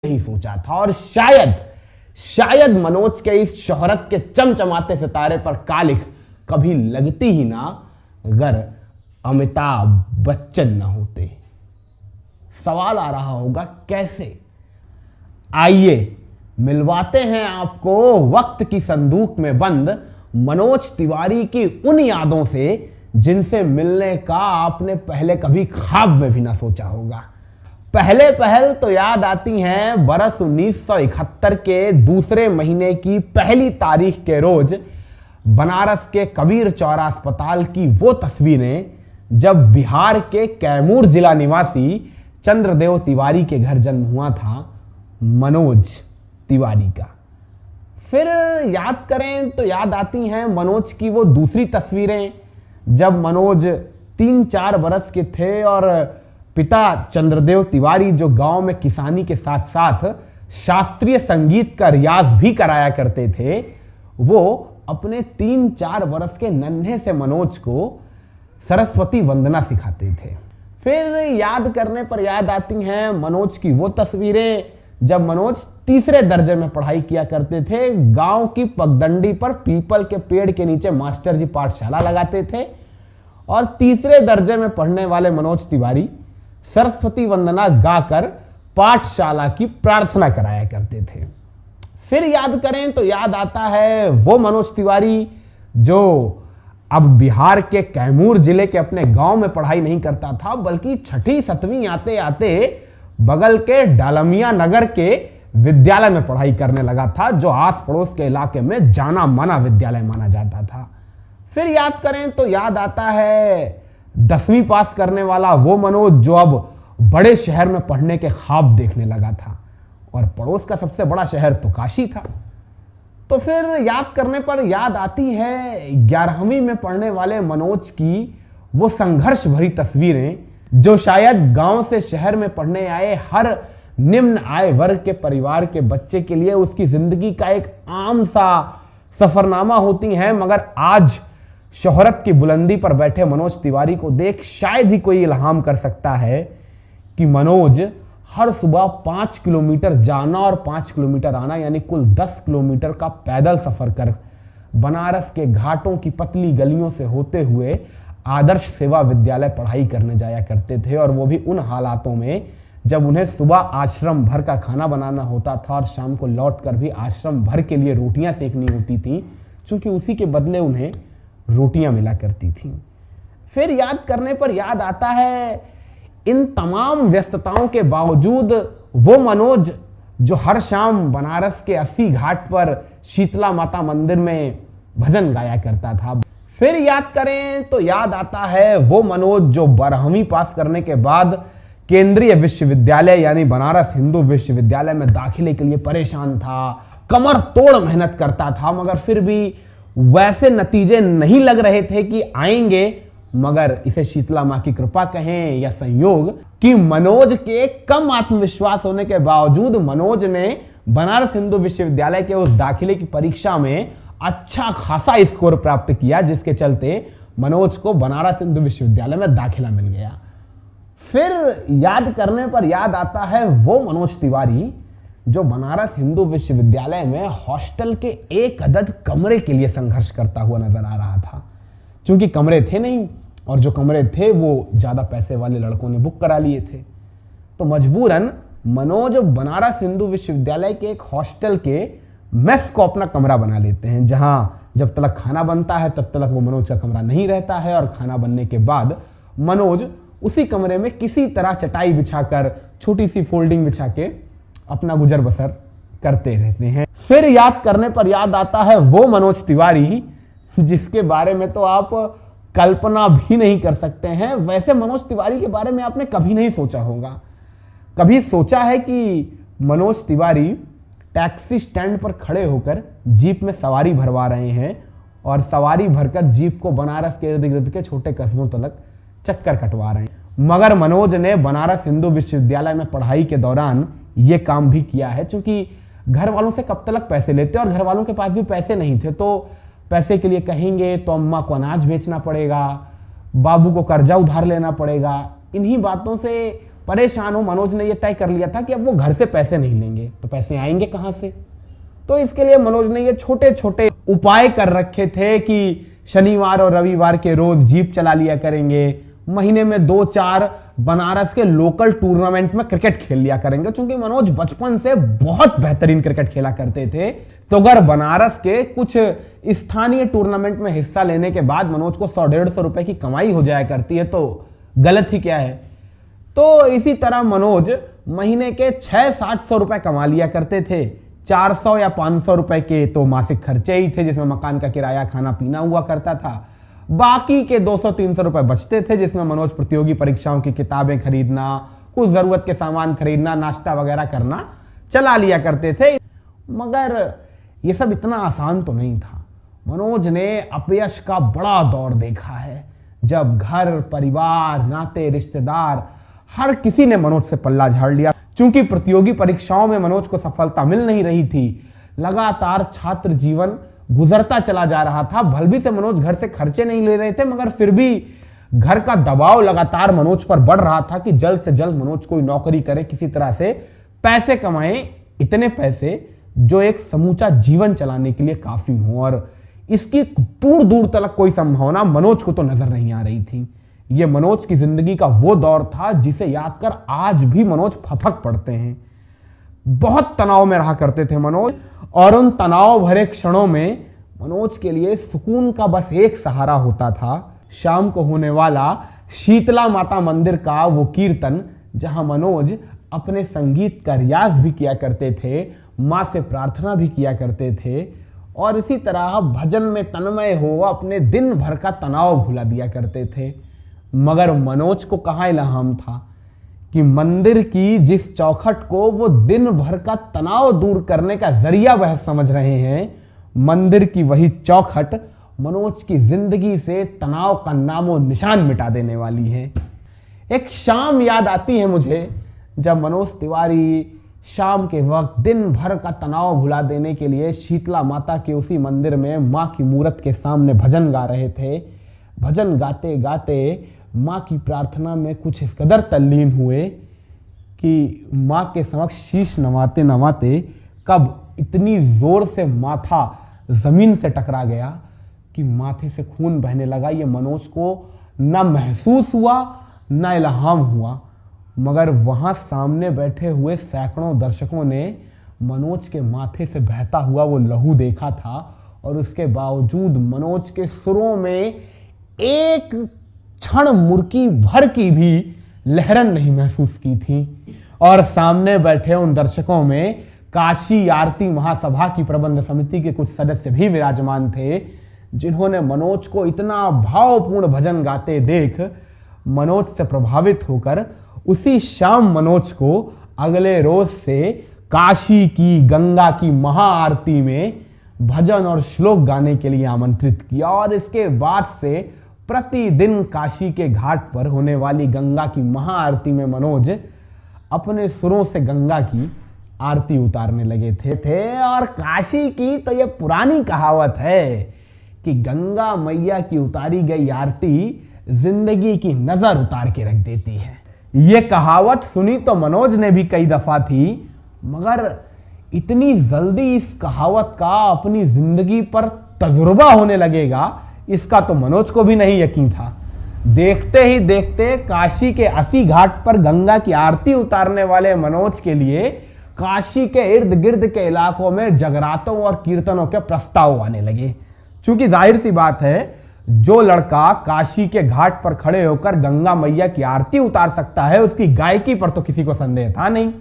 नहीं सोचा था। और शायद मनोज के इस शोहरत के चमचमाते सितारे पर कालिख कभी लगती ही ना अगर अमिताभ बच्चन न होते। सवाल आ रहा होगा कैसे? आइए मिलवाते हैं आपको वक्त की संदूक में बंद मनोज तिवारी की उन यादों से जिनसे मिलने का आपने पहले कभी ख्वाब में भी ना सोचा होगा। पहले पहल तो याद आती हैं बरस 1971 के दूसरे महीने की पहली तारीख के रोज बनारस के कबीर चौरा अस्पताल की वो तस्वीरें जब बिहार के कैमूर जिला निवासी चंद्रदेव तिवारी के घर जन्म हुआ था मनोज तिवारी का। फिर याद करें तो याद आती हैं मनोज की वो दूसरी तस्वीरें जब मनोज 3-4 बरस के थे और पिता चंद्रदेव तिवारी जो गांव में किसानी के साथ साथ शास्त्रीय संगीत का रियाज भी कराया करते थे, वो अपने 3-4 बरस के नन्हे से मनोज को सरस्वती वंदना सिखाते थे। फिर याद करने पर याद आती हैं मनोज की वो तस्वीरें जब मनोज तीसरे दर्जे में पढ़ाई किया करते थे। गांव की पगडंडी पर पीपल के पेड़ के नीचे मास्टर जी पाठशाला लगाते थे और तीसरे दर्जे में पढ़ने वाले मनोज तिवारी सरस्वती वंदना गाकर पाठशाला की प्रार्थना कराया करते थे। फिर याद करें तो याद आता है वो मनोज तिवारी जो अब बिहार के कैमूर जिले के अपने गांव में पढ़ाई नहीं करता था बल्कि 6ठी-7वीं आते आते बगल के डालमिया नगर के विद्यालय में पढ़ाई करने लगा था, जो आस पड़ोस के इलाके में जाना माना विद्यालय माना जाता था। फिर याद करें तो याद आता है 10वीं पास करने वाला वो मनोज जो अब बड़े शहर में पढ़ने के ख्वाब देखने लगा था और पड़ोस का सबसे बड़ा शहर तो काशी था। तो फिर याद करने पर याद आती है 11वीं में पढ़ने वाले मनोज की वो संघर्ष भरी तस्वीरें जो शायद गांव से शहर में पढ़ने आए हर निम्न आय वर्ग के परिवार के बच्चे के लिए उसकी जिंदगी का एक आम सा सफरनामा होती हैं, मगर आज शोहरत की बुलंदी पर बैठे मनोज तिवारी को देख शायद ही कोई इल्हाम कर सकता है कि मनोज हर सुबह 5 किलोमीटर जाना और 5 किलोमीटर आना यानी कुल 10 किलोमीटर का पैदल सफर कर बनारस के घाटों की पतली गलियों से होते हुए आदर्श सेवा विद्यालय पढ़ाई करने जाया करते थे, और वो भी उन हालातों में जब उन्हें सुबह आश्रम भर का खाना बनाना होता था और शाम को लौटकर भी आश्रम भर के लिए रोटियां सेकनी होती थी, क्योंकि उसी के बदले उन्हें रोटियां मिला करती थीं। फिर याद करने पर याद आता है इन तमाम व्यस्तताओं के बावजूद वो मनोज जो हर शाम बनारस के 80 घाट पर शीतला माता मंदिर में भजन गाया करता था। फिर याद करें तो याद आता है वो मनोज जो 12वीं पास करने के बाद केंद्रीय विश्वविद्यालय यानी बनारस हिंदू विश्वविद्यालय में दाखिले के लिए परेशान था, कमर तोड़ मेहनत करता था, मगर फिर भी वैसे नतीजे नहीं लग रहे थे कि आएंगे। मगर इसे शीतला मां की कृपा कहें या संयोग कि मनोज के कम आत्मविश्वास होने के बावजूद मनोज ने बनारस हिंदू विश्वविद्यालय के उस दाखिले की परीक्षा में अच्छा खासा स्कोर प्राप्त किया, जिसके चलते मनोज को बनारस हिंदू विश्वविद्यालय में दाखिला मिल गया। फिर याद करने पर याद आता है वो मनोज तिवारी जो बनारस हिंदू विश्वविद्यालय में हॉस्टल के एक अदद कमरे के लिए संघर्ष करता हुआ नजर आ रहा था, क्योंकि कमरे थे नहीं और जो कमरे थे वो ज्यादा पैसे वाले लड़कों ने बुक करा लिए थे। तो मजबूरन मनोज बनारस हिंदू विश्वविद्यालय के एक हॉस्टल के मेस को अपना कमरा बना लेते हैं, जहां जब तक खाना बनता है तब तक वो मनोज का कमरा नहीं रहता है, और खाना बनने के बाद मनोज उसी कमरे में किसी तरह चटाई बिछाकर छोटी सी फोल्डिंग बिछा के अपना गुजर बसर करते रहते हैं। फिर याद करने पर याद आता है वो मनोज तिवारी जिसके बारे में तो आप कल्पना भी नहीं कर सकते हैं। वैसे मनोज तिवारी के बारे में आपने कभी नहीं सोचा होगा। कभी सोचा है कि मनोज तिवारी टैक्सी स्टैंड पर खड़े होकर जीप में सवारी भरवा रहे हैं और सवारी भरकर जीप को बनारस के इर्द गिर्द के छोटे कस्बों तक चक्कर कटवा रहे हैं। मगर मनोज ने बनारस हिंदू विश्वविद्यालय में पढ़ाई के दौरान ये काम भी किया है, क्योंकि घर वालों से कब तक पैसे लेते और घर वालों के पास भी पैसे नहीं थे, तो पैसे के लिए कहेंगे तो अम्मा को अनाज बेचना पड़ेगा, बाबू को कर्जा उधार लेना पड़ेगा। इन्हीं बातों से परेशान हो मनोज ने यह तय कर लिया था कि अब वो घर से पैसे नहीं लेंगे, तो पैसे आएंगे कहां से। तो इसके लिए मनोज ने ये छोटे छोटे उपाय कर रखे थे कि शनिवार और रविवार के रोज जीप चला लिया करेंगे, महीने में 2-4 बनारस के लोकल टूर्नामेंट में क्रिकेट खेल लिया करेंगे। चूंकि मनोज बचपन से बहुत बेहतरीन क्रिकेट खेला करते थे, तो अगर बनारस के कुछ स्थानीय टूर्नामेंट में हिस्सा लेने के बाद मनोज को 100-150 रुपए की कमाई हो जाया करती है, तो गलत ही क्या है। तो इसी तरह मनोज महीने के 600-700 रुपए कमा लिया करते थे। 400 या 500 रुपए के तो मासिक खर्चे ही थे, जिसमें मकान का किराया, खाना पीना हुआ करता था। बाकी के 200-300 रुपए बचते थे, जिसमें मनोज प्रतियोगी परीक्षाओं की किताबें खरीदना, कुछ जरूरत के सामान खरीदना, नाश्ता वगैरह करना चला लिया करते थे। मगर यह सब इतना आसान तो नहीं था। मनोज ने अपयश का बड़ा दौर देखा है, जब घर परिवार, नाते, रिश्तेदार हर किसी ने मनोज से पल्ला झाड़ लिया। चूंकि प्रतियोगी परीक्षाओं में मनोज को सफलता मिल नहीं रही थी, लगातार छात्र जीवन गुजरता चला जा रहा था। भलभी से मनोज घर से खर्चे नहीं ले रहे थे, मगर फिर भी घर का दबाव लगातार मनोज पर बढ़ रहा था कि जल्द से जल्द मनोज कोई नौकरी करे, किसी तरह से पैसे कमाए, इतने पैसे जो एक समूचा जीवन चलाने के लिए काफी हो। और इसकी दूर दूर तक कोई संभावना मनोज को तो नजर नहीं आ रही थी। यह मनोज की जिंदगी का वो दौर था जिसे याद कर आज भी मनोज फफक पड़ते हैं। बहुत तनाव में रहा करते थे मनोज, और उन तनाव भरे क्षणों में मनोज के लिए सुकून का बस एक सहारा होता था, शाम को होने वाला शीतला माता मंदिर का वो कीर्तन, जहां मनोज अपने संगीत का रियाज भी किया करते थे, मां से प्रार्थना भी किया करते थे, और इसी तरह भजन में तन्मय हो अपने दिन भर का तनाव भुला दिया करते थे। मगर मनोज को कहां इल्हाम था कि मंदिर की जिस चौखट को वो दिन भर का तनाव दूर करने का जरिया वह समझ रहे हैं, मंदिर की वही चौखट मनोज की जिंदगी से तनाव का नामो निशान मिटा देने वाली है। एक शाम याद आती है मुझे, जब मनोज तिवारी शाम के वक्त दिन भर का तनाव भुला देने के लिए शीतला माता के उसी मंदिर में मां की मूरत के सामने भजन गा रहे थे। भजन गाते गाते मां की प्रार्थना में कुछ इस कदर तल्लीन हुए कि मां के समक्ष शीश नवाते नवाते कब इतनी जोर से माथा जमीन से टकरा गया कि माथे से खून बहने लगा। ये मनोज को ना महसूस हुआ ना इल्हाम हुआ, मगर वहां सामने बैठे हुए सैकड़ों दर्शकों ने मनोज के माथे से बहता हुआ वो लहू देखा था, और उसके बावजूद मनोज के सुरों में एक क्षण मुर्की भर की भी लहरन नहीं महसूस की थी। और सामने बैठे उन दर्शकों में काशी आरती महासभा की प्रबंध समिति के कुछ सदस्य भी विराजमान थे, जिन्होंने मनोज को इतना भावपूर्ण भजन गाते देख मनोज से प्रभावित होकर उसी शाम मनोज को अगले रोज से काशी की गंगा की महाआरती में भजन और श्लोक गाने के लिए आमंत्रित किया। और इसके बाद से प्रतिदिन काशी के घाट पर होने वाली गंगा की महाआरती में मनोज अपने सुरों से गंगा की आरती उतारने लगे थे। और काशी की तो ये पुरानी कहावत है कि गंगा मैया की उतारी गई आरती जिंदगी की नजर उतार के रख देती है। ये कहावत सुनी तो मनोज ने भी कई दफा थी, मगर इतनी जल्दी इस कहावत का अपनी जिंदगी पर तजुर्बा होने लगेगा, इसका तो मनोज को भी नहीं यकीन था। देखते ही देखते काशी के 80 घाट पर गंगा की आरती उतारने वाले मनोज के लिए काशी के इर्द गिर्द के इलाकों में जगरातों और कीर्तनों के प्रस्ताव आने लगे। चूंकि जाहिर सी बात है, जो लड़का काशी के घाट पर खड़े होकर गंगा मैया की आरती उतार सकता है, उसकी गायकी पर तो किसी को संदेह था नहीं।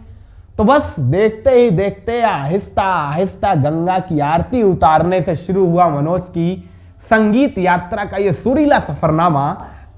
तो बस देखते ही देखते आहिस्ता आहिस्ता गंगा की आरती उतारने से शुरू हुआ मनोज की संगीत यात्रा का यह सुरीला सफरनामा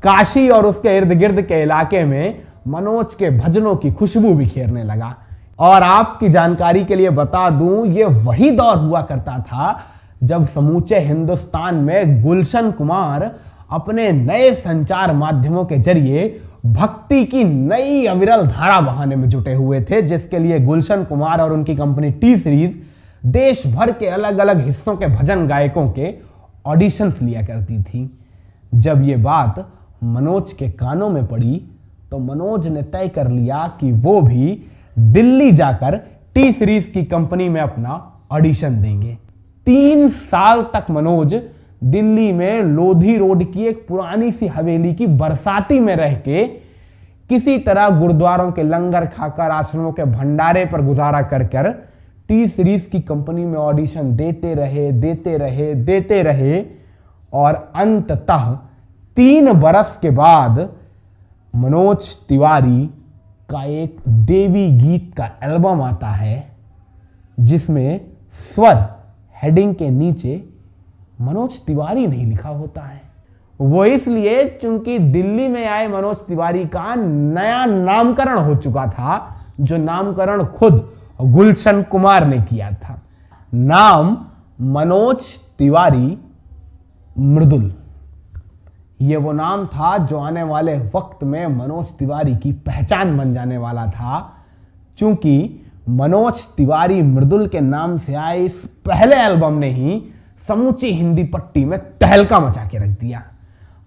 काशी और उसके इर्द गिर्द के इलाके में मनोज के भजनों की खुशबू बिखेरने लगा। और आपकी जानकारी के लिए बता दूं, यह वही दौर हुआ करता था जब समूचे हिंदुस्तान में गुलशन कुमार अपने नए संचार माध्यमों के जरिए भक्ति की नई अविरल धारा बहाने में जुटे हुए थे, जिसके लिए गुलशन कुमार और उनकी कंपनी टी सीरीज देश भर के अलग अलग हिस्सों के भजन गायकों के ऑडिशंस लिया करती थी। जब ये बात मनोज के कानों में पड़ी तो मनोज ने तय कर लिया कि वो भी दिल्ली जाकर टी सीरीज की कंपनी में अपना ऑडिशन देंगे। 3 साल तक मनोज दिल्ली में लोधी रोड की एक पुरानी सी हवेली की बरसाती में रह के किसी तरह गुरुद्वारों के लंगर खाकर, आश्रमों के भंडारे पर गुजारा कर टी सीरीज की कंपनी में ऑडिशन देते रहे और अंततः 3 बरस के बाद मनोज तिवारी का एक देवी गीत का एल्बम आता है, जिसमें स्वर हेडिंग के नीचे मनोज तिवारी नहीं लिखा होता है। वो इसलिए क्योंकि दिल्ली में आए मनोज तिवारी का नया नामकरण हो चुका था, जो नामकरण खुद गुलशन कुमार ने किया था। नाम मनोज तिवारी मृदुल, ये वो नाम था जो आने वाले वक्त में मनोज तिवारी की पहचान बन जाने वाला था, क्योंकि मनोज तिवारी मृदुल के नाम से आए इस पहले एल्बम ने ही समूची हिंदी पट्टी में तहलका मचा के रख दिया।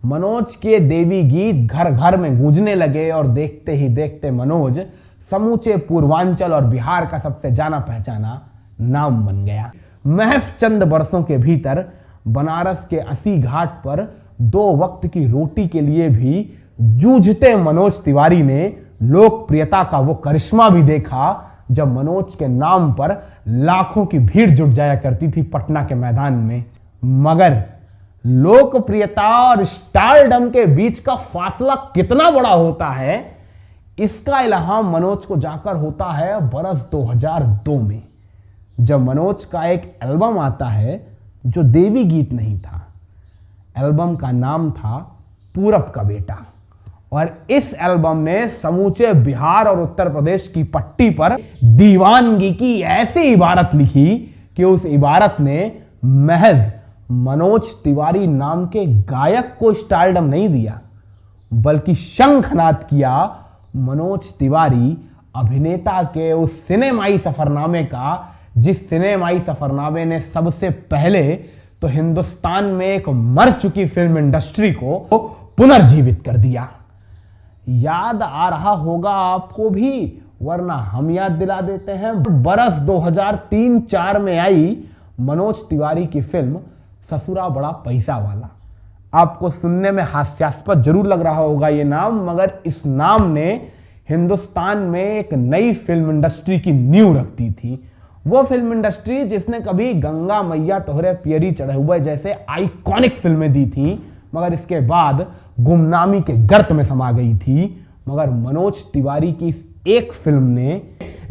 मनोज के देवी गीत घर घर में गूंजने लगे और देखते ही देखते मनोज समूचे पूर्वांचल और बिहार का सबसे जाना पहचाना नाम बन गया। महज चंद वर्षों के भीतर बनारस के 80 घाट पर 2 वक्त की रोटी के लिए भी जूझते मनोज तिवारी ने लोकप्रियता का वो करिश्मा भी देखा, जब मनोज के नाम पर लाखों की भीड़ जुट जाया करती थी पटना के मैदान में। मगर लोकप्रियता और स्टारडम के बीच का फासला कितना बड़ा होता है, इसका इल्हाम मनोज को जाकर होता है बरस 2002 में, जब मनोज का एक एल्बम आता है जो देवी गीत नहीं था। एल्बम का नाम था पूरब का बेटा, और इस एल्बम ने समूचे बिहार और उत्तर प्रदेश की पट्टी पर दीवानगी की ऐसी इबारत लिखी कि उस इबारत ने महज मनोज तिवारी नाम के गायक को स्टारडम नहीं दिया, बल्कि शंखनाद किया मनोज तिवारी अभिनेता के उस सिनेमाई सफरनामे का, जिस सिनेमाई सफरनामे ने सबसे पहले तो हिंदुस्तान में एक मर चुकी फिल्म इंडस्ट्री को पुनर्जीवित कर दिया। याद आ रहा होगा आपको भी, वरना हम याद दिला देते हैं। बरस 2003-04 में आई मनोज तिवारी की फिल्म ससुरा बड़ा पैसा वाला। आपको सुनने में हास्यास्पद जरूर लग रहा होगा ये नाम, मगर इस नाम ने हिंदुस्तान में एक नई फिल्म इंडस्ट्री की नींव रख दी थी। वो फिल्म इंडस्ट्री जिसने कभी गंगा मैया तोहरे पियरी चढ़े हुए जैसे आइकॉनिक फिल्में दी थी, मगर इसके बाद गुमनामी के गर्त में समा गई थी। मगर मनोज तिवारी की इस एक फिल्म ने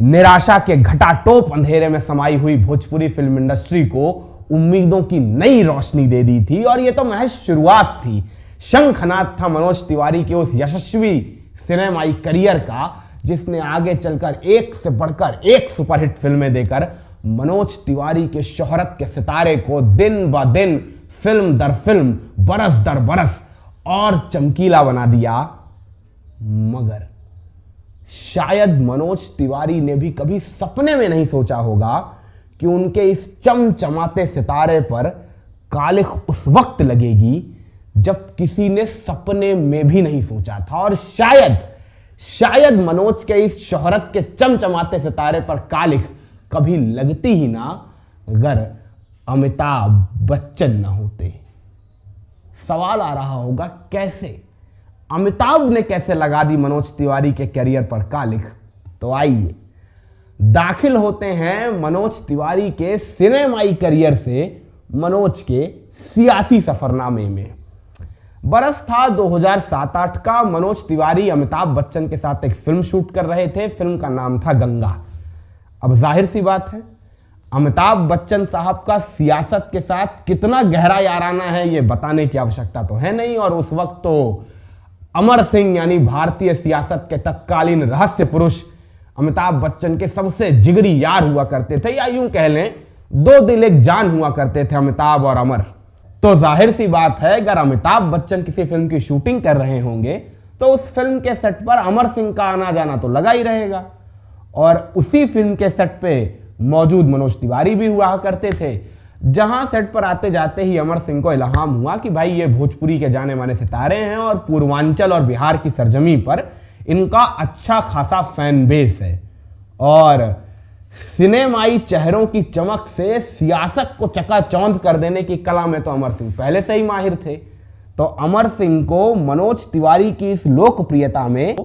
निराशा के घटाटोप अंधेरे में समाई हुई भोजपुरी फिल्म इंडस्ट्री को उम्मीदों की नई रोशनी दे दी थी, और यह तो महज शुरुआत थी। शंखनाद था मनोज तिवारी के उस यशस्वी सिनेमाई करियर का, जिसने आगे चलकर एक से बढ़कर एक सुपरहिट फिल्में देकर मनोज तिवारी के शोहरत के सितारे को दिन ब दिन, फिल्म दर फिल्म, बरस दर बरस और चमकीला बना दिया। मगर शायद मनोज तिवारी ने भी कभी सपने में नहीं सोचा होगा कि उनके इस चमचमाते सितारे पर कालिख उस वक्त लगेगी जब किसी ने सपने में भी नहीं सोचा था। और शायद मनोज के इस शोहरत के चमचमाते सितारे पर कालिख कभी लगती ही ना, अगर अमिताभ बच्चन न होते। सवाल आ रहा होगा कैसे, अमिताभ ने कैसे लगा दी मनोज तिवारी के करियर पर कालिख? तो आइए दाखिल होते हैं मनोज तिवारी के सिनेमाई करियर से मनोज के सियासी सफरनामे में। बरस था 2007-08 का। मनोज तिवारी अमिताभ बच्चन के साथ एक फिल्म शूट कर रहे थे। फिल्म का नाम था गंगा। अब जाहिर सी बात है, अमिताभ बच्चन साहब का सियासत के साथ कितना गहरा याराना है ये बताने की आवश्यकता तो है नहीं, और उस वक्त तो अमर सिंह यानी भारतीय सियासत के तत्कालीन रहस्य पुरुष अमिताभ बच्चन के सबसे जिगरी यार हुआ करते थे, या यूं कह लें 2 दिल एक जान हुआ करते थे अमिताभ और अमर। तो जाहिर सी बात है, अगर अमिताभ बच्चन किसी फिल्म की शूटिंग कर रहे होंगे तो उस फिल्म के सेट पर अमर सिंह का आना जाना तो लगा ही रहेगा, और उसी फिल्म के सेट पे मौजूद मनोज तिवारी भी हुआ करते थे। जहां सेट पर आते जाते ही अमर सिंह को इल्हाम हुआ कि भाई ये भोजपुरी के जाने माने सितारे हैं और पूर्वांचल और बिहार की सरजमी पर इनका अच्छा खासा फैन बेस है और सिनेमाई चेहरों की चमक से सियासत को चकाचौंध कर देने की कला में तो अमर सिंह पहले से ही माहिर थे। तो अमर सिंह को मनोज तिवारी की इस लोकप्रियता में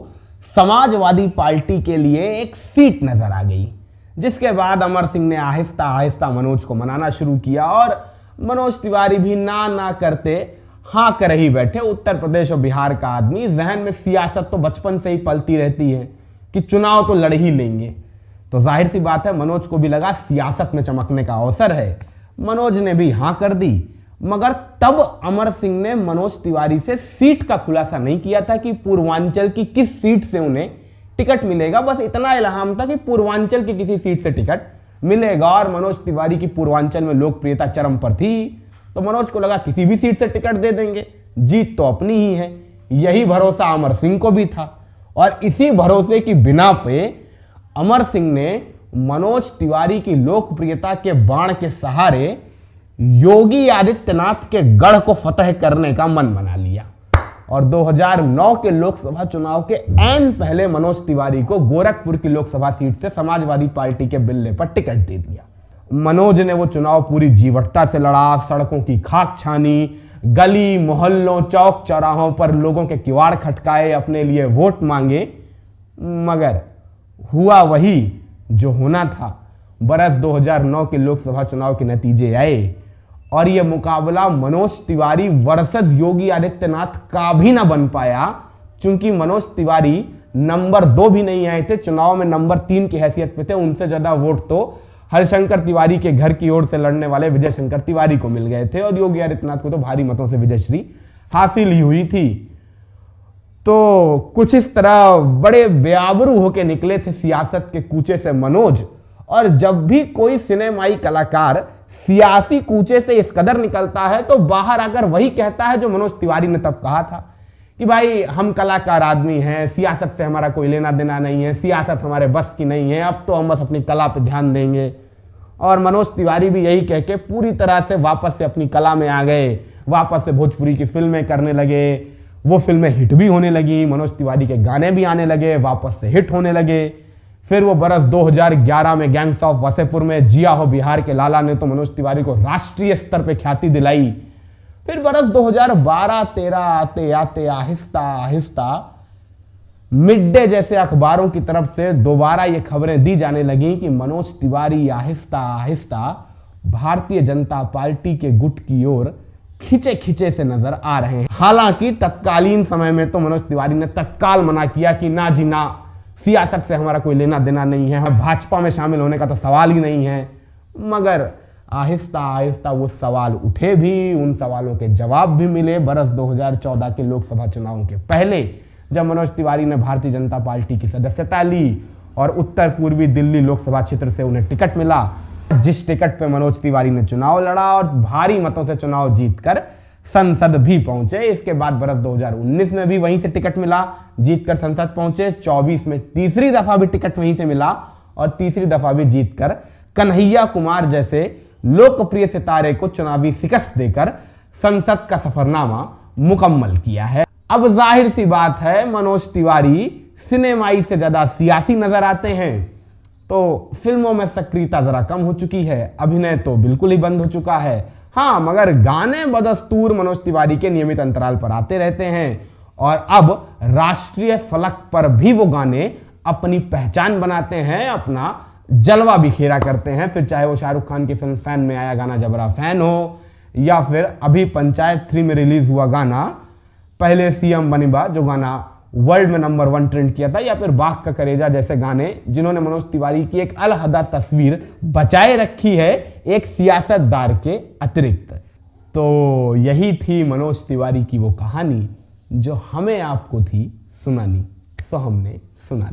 समाजवादी पार्टी के लिए एक सीट नजर आ गई, जिसके बाद अमर सिंह ने आहिस्ता आहिस्ता मनोज को मनाना शुरू किया और मनोज तिवारी भी ना करते हाँ कर ही बैठे। उत्तर प्रदेश और बिहार का आदमी, जहन में सियासत तो बचपन से ही पलती रहती है कि चुनाव तो लड़ ही लेंगे, तो जाहिर सी बात है मनोज को भी लगा सियासत में चमकने का अवसर है। मनोज ने भी हाँ कर दी, मगर तब अमर सिंह ने मनोज तिवारी से सीट का खुलासा नहीं किया था कि पूर्वांचल की किस सीट से उन्हें टिकट मिलेगा। बस इतना इल्हाम था कि पूर्वांचल की किसी सीट से टिकट मिलेगा और मनोज तिवारी की पूर्वांचल में लोकप्रियता चरम पर थी, तो मनोज को लगा किसी भी सीट से टिकट दे देंगे, जीत तो अपनी ही है। यही भरोसा अमर सिंह को भी था और इसी भरोसे की बिना पे अमर सिंह ने मनोज तिवारी की लोकप्रियता के बाण के सहारे योगी आदित्यनाथ के गढ़ को फतह करने का मन बना लिया और 2009 के लोकसभा चुनाव के ऐन पहले मनोज तिवारी को गोरखपुर की लोकसभा सीट से समाजवादी पार्टी के बिल्ले पर टिकट दे दिया। मनोज ने वो चुनाव पूरी जीवटता से लड़ा, सड़कों की खाक छानी, गली मोहल्लों चौक चौराहों पर लोगों के किवाड़ खटकाए, अपने लिए वोट मांगे, मगर हुआ वही जो होना था। बरस 2009 के लोकसभा चुनाव के नतीजे आए और यह मुकाबला मनोज तिवारी वर्सेस योगी आदित्यनाथ का भी ना बन पाया, क्योंकि मनोज तिवारी नंबर 2 भी नहीं आए थे, चुनाव में नंबर 3 की हैसियत पे थे। उनसे ज्यादा वोट तो हरिशंकर तिवारी के घर की ओर से लड़ने वाले विजय शंकर तिवारी को मिल गए थे और योगी आदित्यनाथ को तो भारी मतों से विजयश्री हासिल ही हुई थी। तो कुछ इस तरह बड़े बेआबरू होके निकले थे सियासत के कूचे से मनोज। और जब भी कोई सिनेमाई कलाकार सियासी कूचे से इस कदर निकलता है तो बाहर आकर वही कहता है जो मनोज तिवारी ने तब कहा था कि भाई हम कलाकार आदमी हैं, सियासत से हमारा कोई लेना देना नहीं है, सियासत हमारे बस की नहीं है, अब तो हम बस अपनी कला पे ध्यान देंगे। और मनोज तिवारी भी यही कह के पूरी तरह से वापस से अपनी कला में आ गए, वापस से भोजपुरी की फिल्में करने लगे। वो फिल्में हिट भी होने लगी, मनोज तिवारी के गाने भी आने लगे, वापस से हिट होने लगे। फिर वो बरस 2011 में गैंग्स ऑफ वसेपुर में जिया हो बिहार के लाला ने तो मनोज तिवारी को राष्ट्रीय स्तर पे ख्याति दिलाई। फिर बरस 2012-13 आते आते आहिस्ता आहिस्ता मिड डे जैसे अखबारों की तरफ से दोबारा ये खबरें दी जाने लगी कि मनोज तिवारी आहिस्ता आहिस्ता भारतीय जनता पार्टी के गुट की ओर खिंचे खिंचे से नजर आ रहे हैं। हालांकि तत्कालीन समय में तो मनोज तिवारी ने तत्काल मना किया कि ना जी ना, सियासत से हमारा कोई लेना देना नहीं है, भाजपा में शामिल होने का तो सवाल ही नहीं है। मगर आहिस्ता आहिस्ता वो सवाल उठे भी, उन सवालों के जवाब भी मिले। बरस 2014 के लोकसभा चुनावों के पहले जब मनोज तिवारी ने भारतीय जनता पार्टी की सदस्यता ली और उत्तर पूर्वी दिल्ली लोकसभा क्षेत्र से उन्हें टिकट मिला, जिस टिकट पे मनोज तिवारी ने चुनाव लड़ा और भारी मतों से चुनाव जीतकर संसद भी पहुंचे। इसके बाद बरस 2019 में भी वहीं से टिकट मिला, जीतकर संसद पहुंचे। 24 में तीसरी दफा भी टिकट वहीं से मिला और तीसरी दफा भी जीतकर कन्हैया कुमार जैसे लोकप्रिय सितारे को चुनावी शिकस्त देकर संसद का सफरनामा मुकम्मल किया है। अब जाहिर सी बात है मनोज तिवारी सिनेमाई से ज्यादा सियासी नजर आते हैं, तो फिल्मों में सक्रियता जरा कम हो चुकी है, अभिनय तो बिल्कुल ही बंद हो चुका है। हाँ, मगर गाने बदस्तूर मनोज तिवारी के नियमित अंतराल पर आते रहते हैं और अब राष्ट्रीय फलक पर भी वो गाने अपनी पहचान बनाते हैं, अपना जलवा बिखेरा करते हैं। फिर चाहे वो शाहरुख खान की फिल्म फैन में आया गाना जबरा फैन हो, या फिर अभी पंचायत 3 में रिलीज हुआ गाना पहले सीएम बनिबा, जो गाना वर्ल्ड में नंबर 1 ट्रेंड किया था, या फिर बाघ का करेजा जैसे गाने जिन्होंने मनोज तिवारी की एक अलहदा तस्वीर बचाए रखी है एक सियासतदार के अतिरिक्त। तो यही थी मनोज तिवारी की वो कहानी जो हमें आपको थी सुनानी, सो हमने सुना दी।